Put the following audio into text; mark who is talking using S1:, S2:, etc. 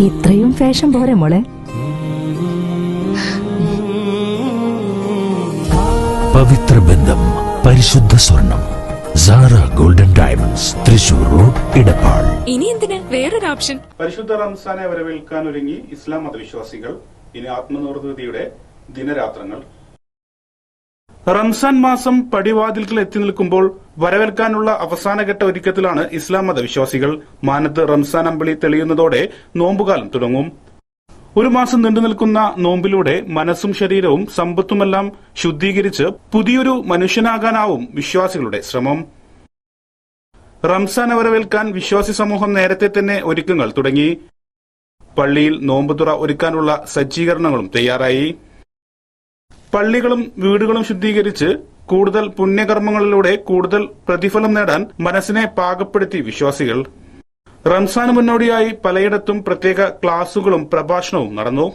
S1: ഇത്രയും ഫാഷൻ പോരെ മോളെ?
S2: പവിത്ര ബന്ധം, പരിശുദ്ധ സ്വർണം. Sara golden diamonds, Thrissur road, Edappal.
S3: ഇനി എന്തിന് വേറൊരു ഓപ്ഷൻ?
S4: പരിശുദ്ധ റംസാനെ വരവേൽക്കാൻ ഒരുങ്ങി ഇസ്ലാം മതവിശ്വാസികൾ. ഇനി ആത്മനിർവൃതിയുടെ ദിനരാത്രങ്ങൾ. റംസാൻ മാസം പടിവാതിൽക്കൽ എത്തി നിൽക്കുമ്പോൾ വരവേൽക്കാനുള്ള അവസാനഘട്ട ഒരുക്കത്തിലാണ് ഇസ്ലാം മതവിശ്വാസികൾ. മാനത്ത് റംസാൻ അമ്പിളി തെളിയുന്നതോടെ നോമ്പുകാലം തുടങ്ങും. ഒരു മാസം നീണ്ടുനിൽക്കുന്ന നോമ്പിലൂടെ മനസ്സും ശരീരവും സമ്പത്തുമെല്ലാം ശുദ്ധീകരിച്ച് പുതിയൊരു മനുഷ്യനാകാനാവും വിശ്വാസികളുടെ ശ്രമം. റംസാനെ വരവേൽക്കാൻ വിശ്വാസി സമൂഹം നേരത്തെ തന്നെ ഒരുക്കങ്ങൾ തുടങ്ങി. പള്ളിയിൽ നോമ്പുതുറ ഒരുക്കാനുള്ള സജ്ജീകരണങ്ങളും തയ്യാറായി. പള്ളികളും വീടുകളും ശുദ്ധീകരിച്ച് കൂടുതൽ പുണ്യകർമ്മങ്ങളിലൂടെ കൂടുതൽ പ്രതിഫലം നേടാൻ മനസ്സിനെ പാകപ്പെടുത്തി വിശ്വാസികൾ. റംസാന് മുന്നോടിയായി പലയിടത്തും പ്രത്യേക ക്ലാസുകളും പ്രഭാഷണവും നടന്നു.